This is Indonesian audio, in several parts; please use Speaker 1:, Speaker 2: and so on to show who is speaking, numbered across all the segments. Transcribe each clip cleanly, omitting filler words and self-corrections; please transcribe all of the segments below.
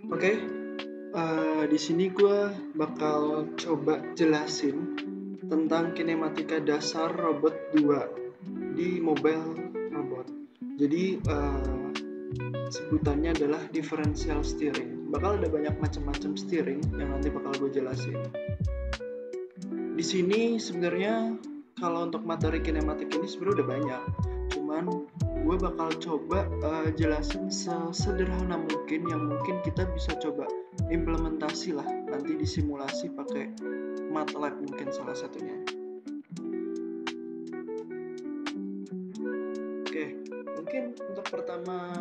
Speaker 1: Oke, di sini gue bakal coba jelasin tentang kinematika dasar robot 2 di mobile robot. Jadi sebutannya adalah differential steering. Bakal ada banyak macam-macam steering yang nanti bakal gue jelasin. Di sini sebenarnya kalau untuk materi kinematik ini sebenarnya udah banyak. Cuman gue bakal coba jelasin sesederhana mungkin yang mungkin kita bisa coba implementasi lah nanti di simulasi pakai MATLAB mungkin salah satunya. Oke, mungkin untuk pertama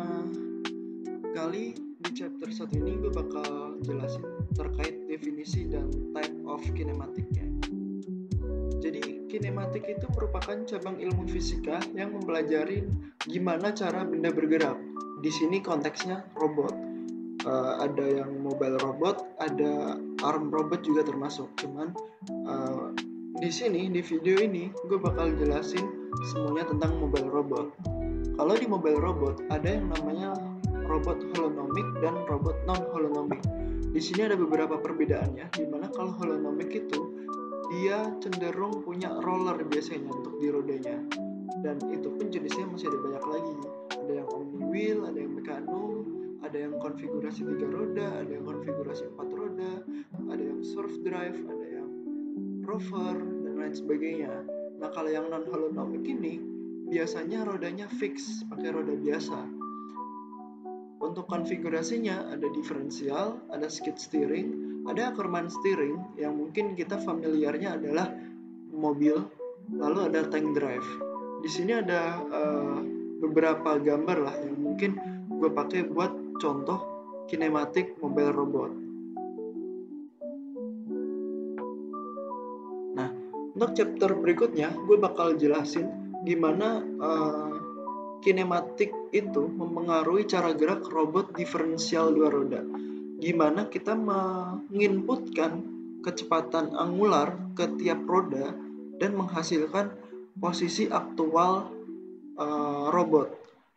Speaker 1: kali di chapter 1 ini gue bakal jelasin terkait definisi dan type of kinematiknya. Jadi kinematik itu merupakan cabang ilmu fisika yang mempelajari gimana cara benda bergerak. Di sini konteksnya robot. Ada yang mobile robot, ada arm robot juga termasuk. Cuman di sini di video ini gue bakal jelasin semuanya tentang mobile robot. Kalau di mobile robot ada yang namanya robot holonomik dan robot non holonomik. Di sini ada beberapa perbedaannya, dimana kalau holonomik itu dia cenderung punya roller biasanya untuk di rodanya, dan itu pun jenisnya masih ada banyak lagi. Ada yang omni wheel, ada yang mekano, ada yang konfigurasi 3 roda, ada yang konfigurasi 4 roda, ada yang surf drive, ada yang rover, dan lain sebagainya. Nah kalau yang non holonomik ini biasanya rodanya fix pakai roda biasa. Untuk konfigurasinya ada diferensial, ada skid steering, ada Ackermann steering yang mungkin kita familiarnya adalah mobil, lalu ada tank drive. Di sini ada beberapa gambar lah yang mungkin gue pakai buat contoh kinematik mobile robot. Nah, untuk chapter berikutnya gue bakal jelasin gimana kinematik itu mempengaruhi cara gerak robot diferensial 2 roda. Gimana kita menginputkan kecepatan angular ke tiap roda dan menghasilkan posisi aktual robot.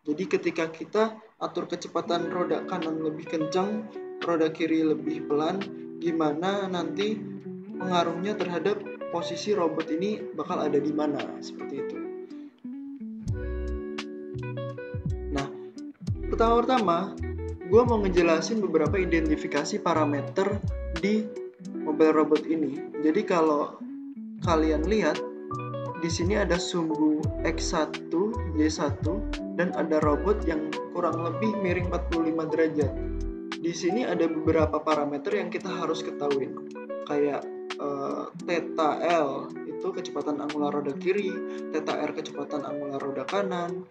Speaker 1: Jadi ketika kita atur kecepatan roda kanan lebih kencang, roda kiri lebih pelan, gimana nanti pengaruhnya terhadap posisi robot ini bakal ada di mana, seperti itu. Nah, pertama-tama gue mau ngejelasin beberapa identifikasi parameter di mobile robot ini. Jadi kalau kalian lihat di sini ada sumbu X1, Y1 dan ada robot yang kurang lebih miring 45 derajat. Di sini ada beberapa parameter yang kita harus ketahui. Kayak theta L itu kecepatan angular roda kiri, theta R kecepatan angular roda kanan,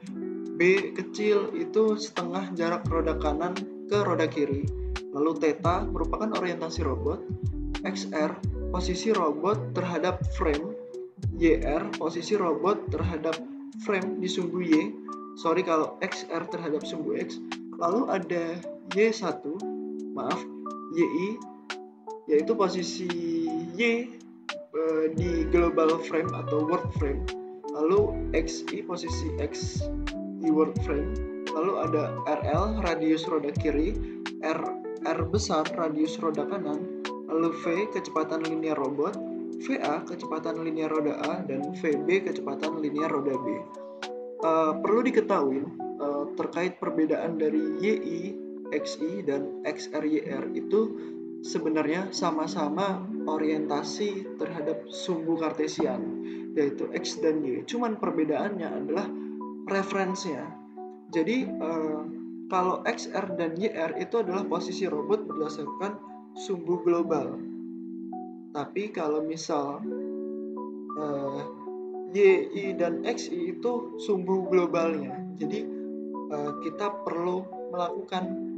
Speaker 1: B kecil itu setengah jarak roda kanan ke roda kiri. Lalu theta merupakan orientasi robot, XR posisi robot terhadap frame, YR posisi robot terhadap frame di sumbu Y. Sorry kalau XR terhadap sumbu X. Lalu ada Y1, YI yaitu posisi Y di global frame atau world frame. Lalu XI posisi X di world frame. Lalu ada RL radius roda kiri, R besar radius roda kanan, lalu V kecepatan linear robot, VA kecepatan linear roda A, dan VB kecepatan linear roda B. Perlu diketahui terkait perbedaan dari YI, XI, dan XRYR itu sebenarnya sama-sama orientasi terhadap sumbu kartesian, yaitu X dan Y. Cuman perbedaannya adalah referensinya. Jadi kalau XR dan YR itu adalah posisi robot berdasarkan sumbu global. Tapi kalau misal YI dan XI itu sumbu globalnya. Jadi kita perlu melakukan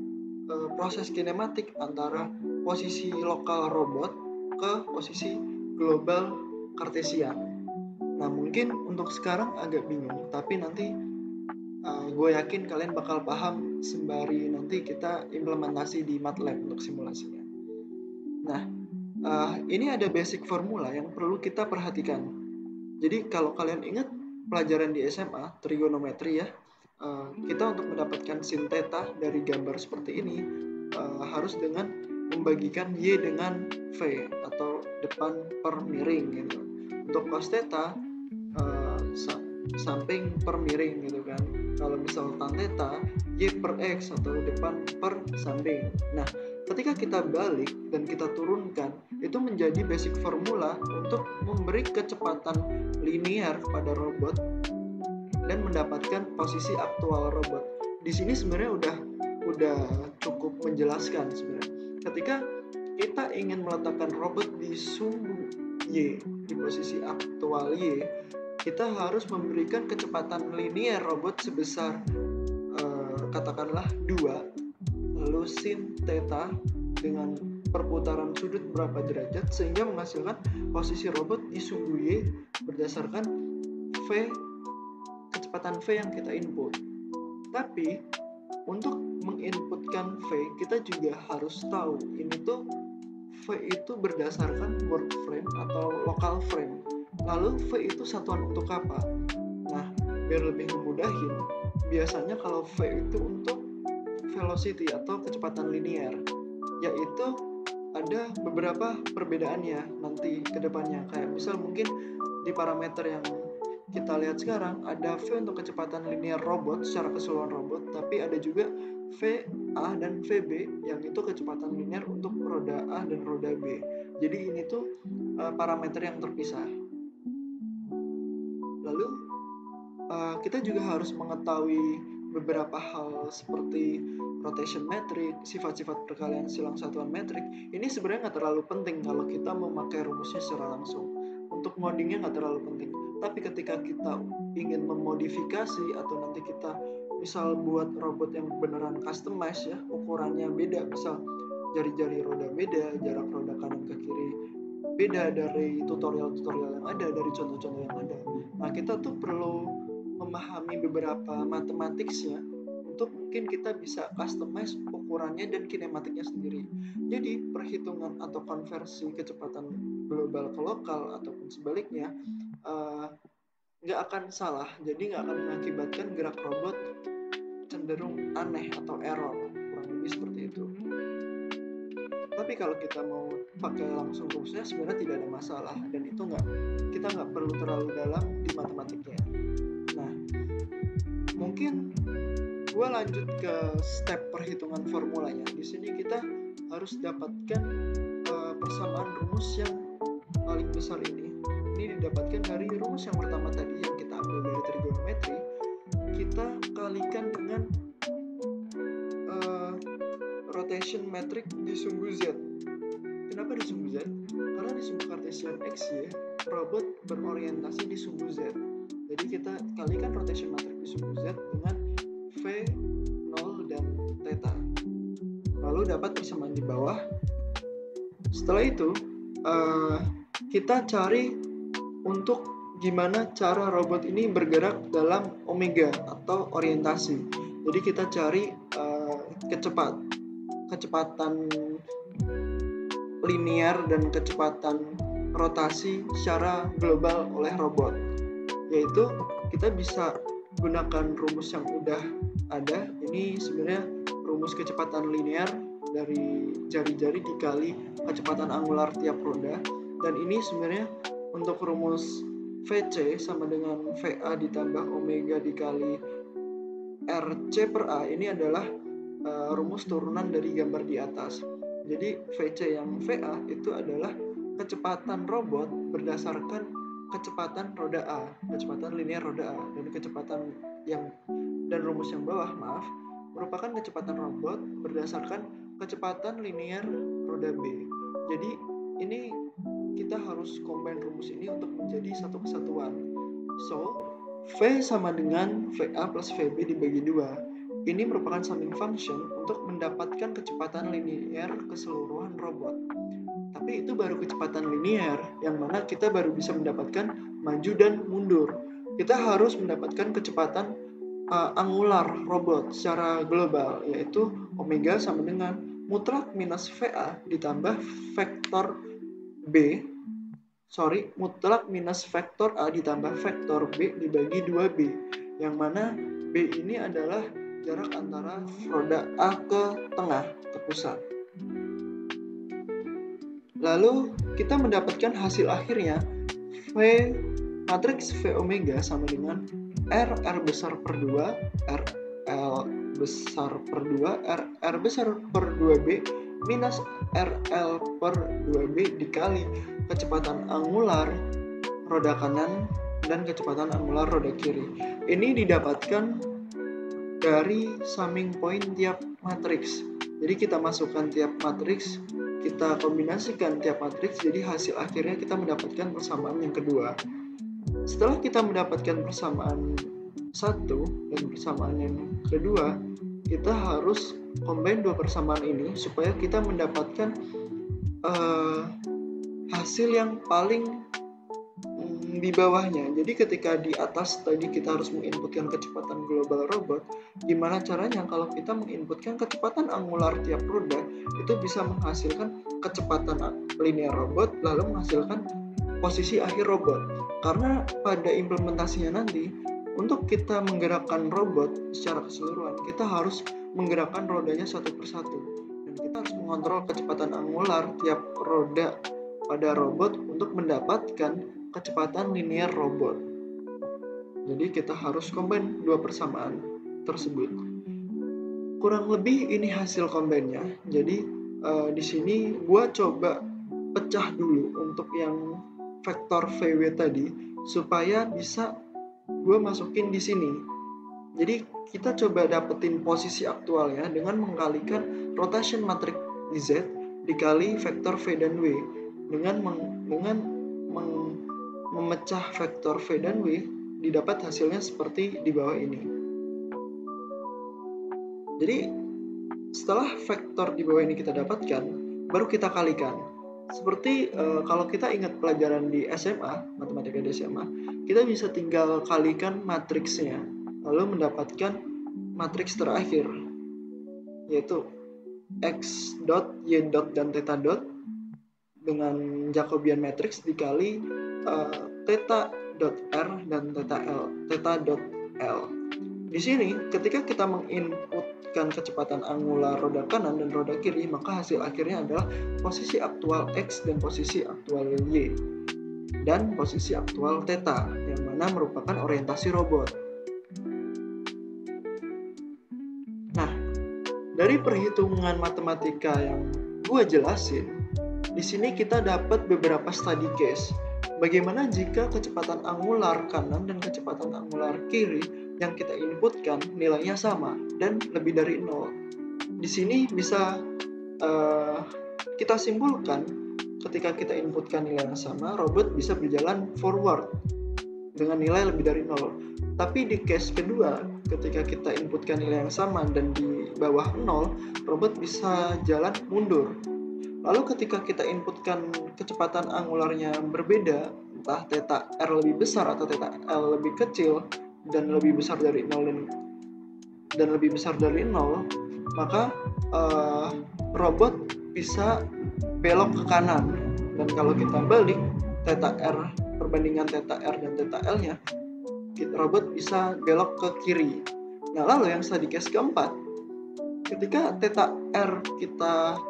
Speaker 1: proses kinematik antara posisi lokal robot ke posisi global kartesian. Nah mungkin untuk sekarang agak bingung, tapi nanti gue yakin kalian bakal paham sembari nanti kita implementasi di MATLAB untuk simulasinya. Nah ini ada basic formula yang perlu kita perhatikan. Jadi kalau kalian ingat pelajaran di SMA trigonometri ya, kita untuk mendapatkan sin theta dari gambar seperti ini harus dengan membagikan Y dengan V atau depan per miring gitu. Untuk cos theta samping per miring gitu kan. Kalau misal tan theta Y per X atau depan per samping. Nah, ketika kita balik dan kita turunkan, itu menjadi basic formula untuk memberi kecepatan linear pada robot dan mendapatkan posisi aktual robot. Di sini sebenarnya udah cukup menjelaskan sebenarnya. Ketika kita ingin meletakkan robot di sumbu Y, di posisi aktual Y, kita harus memberikan kecepatan linear robot sebesar katakanlah 2, lalu sin theta dengan perputaran sudut berapa derajat, sehingga menghasilkan posisi robot di sumbu Y berdasarkan kecepatan V yang kita input. Tapi untuk menginputkan V, kita juga harus tahu ini tuh V itu berdasarkan world frame atau local frame. Lalu V itu satuan untuk apa? Nah, biar lebih memudahin, biasanya kalau V itu untuk velocity atau kecepatan linear, yaitu ada beberapa perbedaannya nanti ke depannya. Kayak misal mungkin di parameter yang kita lihat sekarang ada V untuk kecepatan linear robot secara keseluruhan robot, tapi ada juga VA dan VB yang itu kecepatan linear untuk roda A dan roda B. Jadi ini tuh parameter yang terpisah. Lalu kita juga harus mengetahui beberapa hal seperti rotation metric, sifat-sifat perkalian silang satuan metrik. Ini sebenarnya nggak terlalu penting kalau kita memakai rumusnya secara langsung. Untuk ngodingnya nggak terlalu penting. Tapi ketika kita ingin memodifikasi atau nanti kita misal buat robot yang beneran customize ya, ukurannya beda, misal jari-jari roda beda, jarak roda kanan ke kiri beda dari tutorial-tutorial yang ada, dari contoh-contoh yang ada. Nah, kita tuh perlu memahami beberapa matematiknya untuk mungkin kita bisa customize ukurannya dan kinematiknya sendiri. Jadi perhitungan atau konversi kecepatan global ke lokal ataupun sebaliknya nggak akan salah. Jadi nggak akan mengakibatkan gerak robot cenderung aneh atau error, kurang lebih seperti itu. Tapi kalau kita mau pakai langsung rumusnya sebenarnya tidak ada masalah, dan itu kita nggak perlu terlalu dalam di matematiknya. Nah, mungkin gue lanjut ke step perhitungan formulanya. Di sini kita harus dapatkan persamaan rumus yang paling besar ini. Ini didapatkan dari rumus yang pertama tadi yang kita ambil dari trigonometri. Kita kalikan dengan rotation metric di sumbu Z. Kenapa di sumbu Z? Karena di sumbu Cartesian X ya, robot berorientasi di sumbu Z. Jadi kita kalikan rotation metric di sumbu Z dengan V, 0, dan theta. Lalu dapat persamaan di bawah. Setelah itu, kita cari untuk gimana cara robot ini bergerak dalam omega atau orientasi. Jadi kita cari kecepatan linear dan kecepatan rotasi secara global oleh robot, yaitu kita bisa gunakan rumus yang udah ada. Ini sebenarnya rumus kecepatan linear dari jari-jari dikali kecepatan angular tiap roda, dan ini sebenarnya untuk rumus VC sama dengan VA ditambah omega dikali RC per A. Ini adalah rumus turunan dari gambar di atas. Jadi VC yang VA itu adalah kecepatan robot berdasarkan kecepatan roda A, kecepatan linear roda A, dan rumus yang bawah merupakan kecepatan robot berdasarkan kecepatan linear roda B. Jadi ini kita harus combine rumus ini untuk menjadi satu kesatuan. So, V sama dengan VA plus VB dibagi 2. Ini merupakan summing function untuk mendapatkan kecepatan linear keseluruhan robot. Tapi itu baru kecepatan linear, yang mana kita baru bisa mendapatkan maju dan mundur. Kita harus mendapatkan kecepatan angular robot secara global, yaitu omega sama dengan mutlak minus VA ditambah vektor mutlak minus vektor A ditambah vektor B dibagi 2B, yang mana B ini adalah jarak antara roda A ke tengah, ke pusat. Lalu kita mendapatkan hasil akhirnya matriks V omega sama dengan R besar per 2, RL besar per 2, R besar per 2B minus RL per 2B dikali kecepatan angular roda kanan dan kecepatan angular roda kiri. Ini didapatkan dari summing point tiap matriks. Jadi kita masukkan tiap matriks, kita kombinasikan tiap matriks, jadi hasil akhirnya kita mendapatkan persamaan yang kedua. Setelah kita mendapatkan persamaan satu dan persamaan yang kedua, kita harus combine dua persamaan ini supaya kita mendapatkan hasil yang paling di bawahnya. Jadi ketika di atas tadi kita harus menginputkan kecepatan global robot, gimana caranya kalau kita menginputkan kecepatan angular tiap roda itu bisa menghasilkan kecepatan linear robot lalu menghasilkan posisi akhir robot. Karena pada implementasinya nanti untuk kita menggerakkan robot secara keseluruhan kita harus menggerakkan rodanya satu persatu dan kita harus mengontrol kecepatan angular tiap roda pada robot untuk mendapatkan kecepatan linear robot. Jadi kita harus combine dua persamaan tersebut. Kurang lebih ini hasil combine-nya. Jadi di sini gua coba pecah dulu untuk yang vektor VW tadi supaya bisa gua masukin di sini. Jadi kita coba dapetin posisi aktualnya dengan mengkalikan rotation matrix Z dikali vektor V dan W dengan memecah vektor V dan W didapat hasilnya seperti di bawah ini. Jadi setelah vektor di bawah ini kita dapatkan, baru kita kalikan. Seperti kalau kita ingat pelajaran di SMA, matematika di SMA, kita bisa tinggal kalikan matriksnya, lalu mendapatkan matriks terakhir, yaitu X dot, Y dot, dan Theta dot dengan Jacobian matrix dikali Theta dot R dan Theta dot L. Di sini ketika kita menginputkan kecepatan angular roda kanan dan roda kiri, maka hasil akhirnya adalah posisi aktual X dan posisi aktual Y dan posisi aktual Theta yang mana merupakan orientasi robot. Nah, dari perhitungan matematika yang gue jelasin, di sini kita dapat beberapa study case. Bagaimana jika kecepatan angular kanan dan kecepatan angular kiri yang kita inputkan nilainya sama dan lebih dari 0. Di sini bisa kita simpulkan ketika kita inputkan nilai yang sama, robot bisa berjalan forward dengan nilai lebih dari 0. Tapi di case kedua, ketika kita inputkan nilai yang sama dan di bawah 0, robot bisa jalan mundur. Lalu ketika kita inputkan kecepatan angularnya berbeda, entah Theta R lebih besar atau Theta L lebih kecil dan lebih besar dari 0 dan lebih besar dari 0, maka robot bisa belok ke kanan. Dan kalau kita balik Theta R perbandingan Theta R dan Theta L-nya, robot bisa belok ke kiri. Nah, lalu yang study case keempat, ketika Theta R kita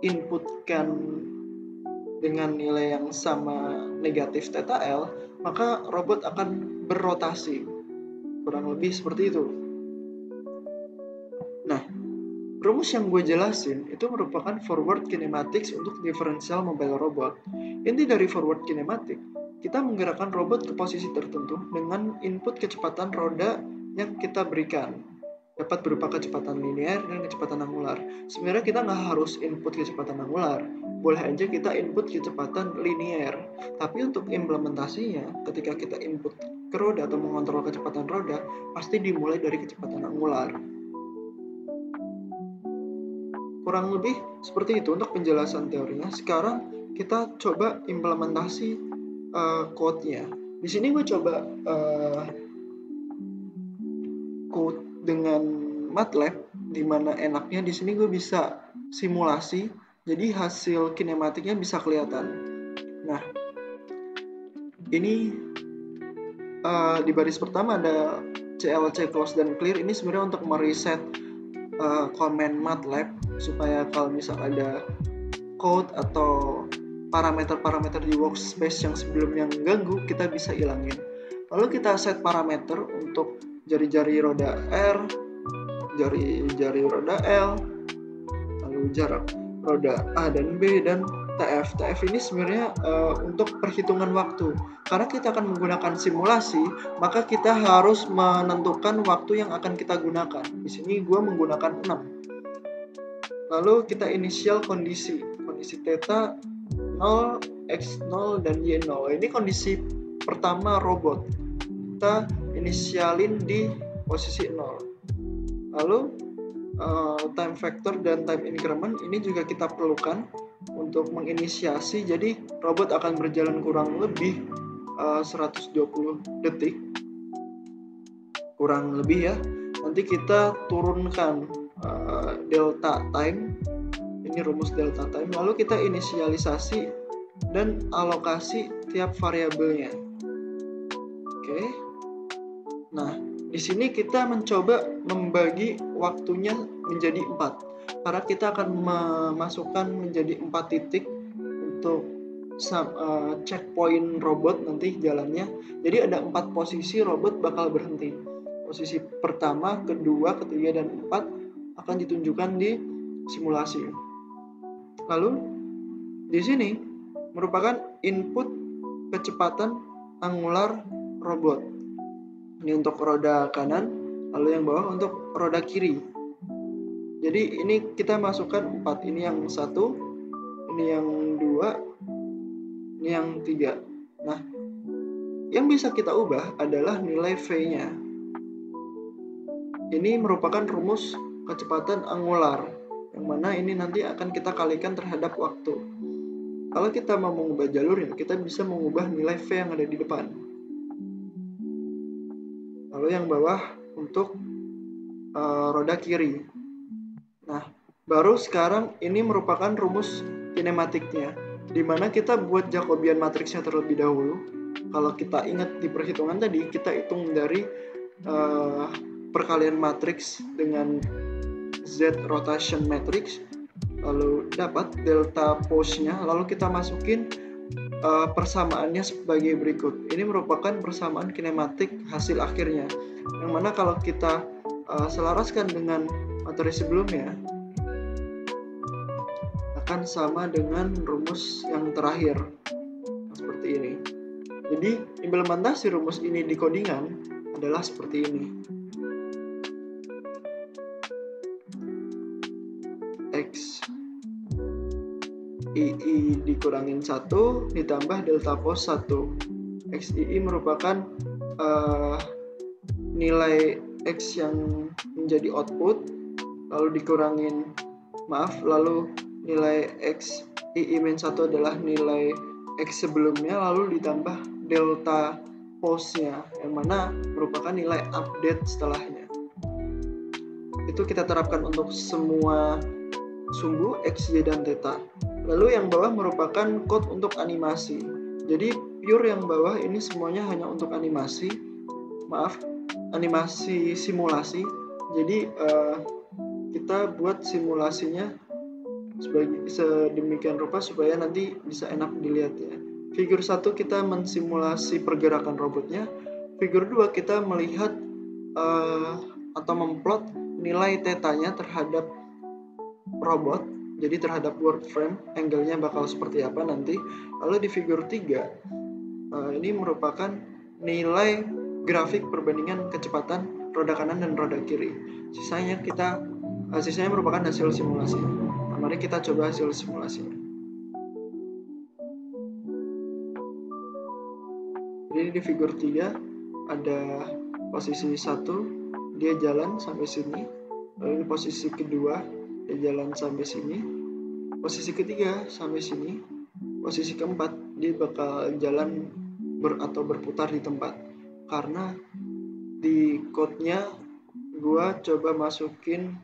Speaker 1: inputkan dengan nilai yang sama negatif Theta L, maka robot akan berrotasi. Kurang lebih seperti itu. Nah, rumus yang gue jelasin itu merupakan forward kinematics untuk differential mobile robot. Inti dari forward kinematic, kita menggerakkan robot ke posisi tertentu dengan input kecepatan roda yang kita berikan. Dapat berupa kecepatan linear dan kecepatan angular. Sebenarnya kita nggak harus input kecepatan angular, boleh aja kita input kecepatan linear. Tapi untuk implementasinya, ketika kita input ke roda atau mengontrol kecepatan roda, pasti dimulai dari kecepatan angular. Kurang lebih seperti itu untuk penjelasan teorinya. Sekarang kita coba implementasi code-nya. Di sini gue coba code dengan MATLAB, di mana enaknya di sini gue bisa simulasi, jadi hasil kinematiknya bisa kelihatan. Nah, ini di baris pertama ada CLC close dan clear. Ini sebenarnya untuk mereset command MATLAB supaya kalau misal ada code atau parameter-parameter di workspace yang sebelumnya mengganggu kita bisa hilangin. Lalu kita set parameter untuk jari-jari roda R, jari-jari roda L, lalu jarak roda A dan B, dan TF. TF ini sebenarnya untuk perhitungan waktu. Karena kita akan menggunakan simulasi, maka kita harus menentukan waktu yang akan kita gunakan. Di sini gue menggunakan 6. Lalu kita inisial kondisi theta 0, X0, dan Y0. Ini kondisi pertama robot. Kita inisialin di posisi 0. Lalu time factor dan time increment ini juga kita perlukan untuk menginisiasi. Jadi robot akan berjalan kurang lebih 120 detik. Kurang lebih ya. Nanti kita turunkan delta time. Ini rumus delta time. Lalu kita inisialisasi dan alokasi tiap variabelnya. Oke. Nah, di sini kita mencoba membagi waktunya menjadi 4. Karena kita akan memasukkan menjadi 4 titik untuk checkpoint robot nanti jalannya. Jadi ada 4 posisi robot bakal berhenti. Posisi pertama, kedua, ketiga, dan 4 akan ditunjukkan di simulasi. Lalu di sini merupakan input kecepatan angular robot. Ini untuk roda kanan, lalu yang bawah untuk roda kiri. Jadi ini kita masukkan 4. Ini yang 1, ini yang 2, ini yang 3. Nah, yang bisa kita ubah adalah nilai V-nya. Ini merupakan rumus kecepatan angular, yang mana ini nanti akan kita kalikan terhadap waktu. Kalau kita mau mengubah jalurnya, kita bisa mengubah nilai V yang ada di depan. Lalu yang bawah untuk roda kiri. Nah, baru sekarang ini merupakan rumus kinematiknya, di mana kita buat Jacobian matriksnya terlebih dahulu. Kalau kita ingat di perhitungan tadi, kita hitung dari perkalian matriks dengan Z rotation matrix, lalu dapat delta pose-nya, lalu kita masukin persamaannya sebagai berikut. Ini merupakan persamaan kinematik hasil akhirnya, yang mana kalau kita selaraskan dengan materi sebelumnya akan sama dengan rumus yang terakhir, seperti ini. Jadi implementasi rumus ini di codingan adalah seperti ini. X II dikurangin 1 ditambah delta pos 1. XII merupakan nilai X yang menjadi output, lalu dikurangin, lalu nilai XII-1 adalah nilai X sebelumnya, lalu ditambah delta pos-nya, yang mana merupakan nilai update setelahnya. Itu kita terapkan untuk semua sumbu X, Y, dan theta. Lalu yang bawah merupakan code untuk animasi. Jadi pure yang bawah ini semuanya hanya untuk animasi. Animasi simulasi. Jadi kita buat simulasinya sedemikian rupa supaya nanti bisa enak dilihat ya. Figur 1 kita mensimulasi pergerakan robotnya. Figur 2 kita melihat atau memplot nilai tetanya terhadap robot, jadi terhadap work frame, angle-nya bakal seperti apa nanti. Lalu di figur 3 ini merupakan nilai grafik perbandingan kecepatan roda kanan dan roda kiri. Sisanya merupakan hasil simulasi. Nah, mari kita coba hasil simulasinya. Jadi di figur 3 ada posisi 1, dia jalan sampai sini. Lalu di posisi kedua dia jalan sampai sini, posisi ketiga sampai sini, posisi keempat dia bakal jalan atau berputar di tempat. Karena di code-nya gua coba masukin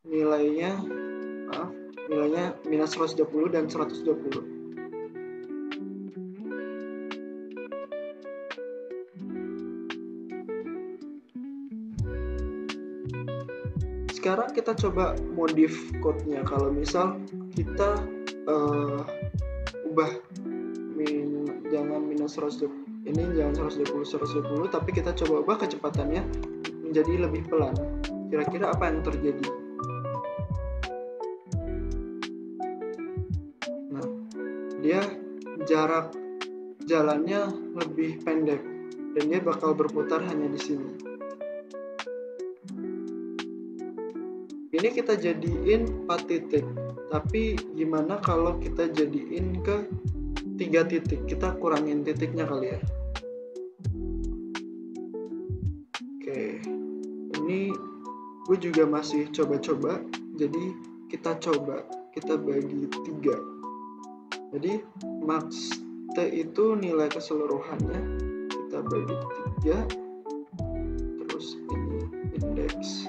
Speaker 1: nilainya minus 120 dan 120. Sekarang kita coba modif code-nya. Kalau misal kita ubah jangan minus 120, ini jangan 120, tapi kita coba ubah kecepatannya menjadi lebih pelan. Kira-kira apa yang terjadi? Nah, dia jarak jalannya lebih pendek dan dia bakal berputar hanya di sini. Ini kita jadiin 4 titik, tapi gimana kalau kita jadiin ke 3 titik? Kita kurangin titiknya kali ya. Oke, ini gue juga masih coba-coba, jadi kita bagi 3. Jadi max T itu nilai keseluruhannya, kita bagi 3, terus ini indeks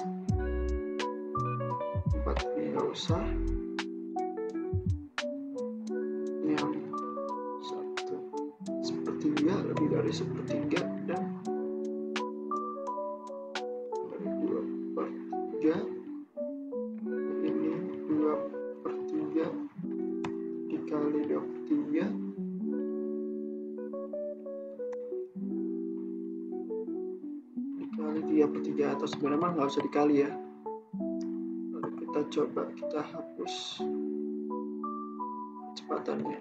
Speaker 1: 4, ini nggak usah, yang 1/3, lebih dari 1/3, dan 2/3, ini 2/3 dikali 2/3 dikali 3/3, atau sebenarnya nggak usah dikali ya. Lalu kita coba, kita hapus kecepatannya.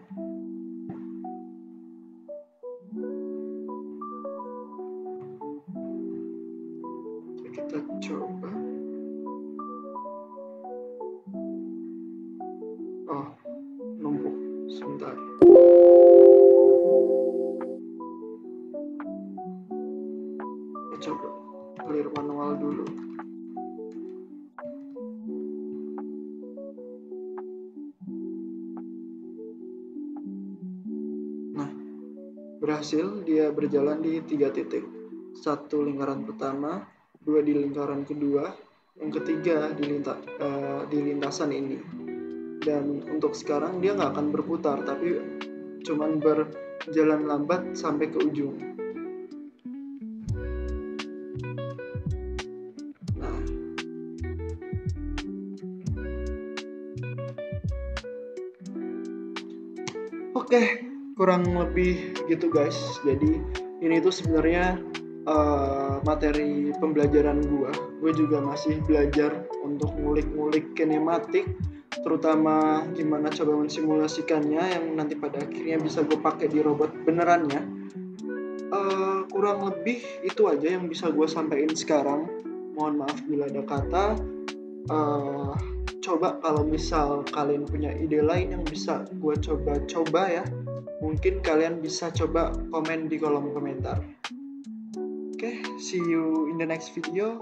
Speaker 1: Kita coba. Oh, numpuk. Sebentar. Kita coba clear manual dulu. Nah, berhasil dia berjalan di 3 titik. 1 lingkaran pertama, 2 di lingkaran kedua, yang ketiga di lintasan ini. Dan untuk sekarang dia nggak akan berputar, tapi cuman berjalan lambat sampai ke ujung. Nah, oke, kurang lebih gitu guys. Jadi ini tuh sebenarnya materi pembelajaran gue juga masih belajar untuk ngulik-ngulik kinematik, terutama gimana coba mensimulasikannya yang nanti pada akhirnya bisa gue pakai di robot benerannya. Kurang lebih itu aja yang bisa gue sampaikan sekarang. Mohon maaf bila ada kata. Coba kalau misal kalian punya ide lain yang bisa gue coba ya, mungkin kalian bisa coba komen di kolom komentar. Okay, see you in the next video.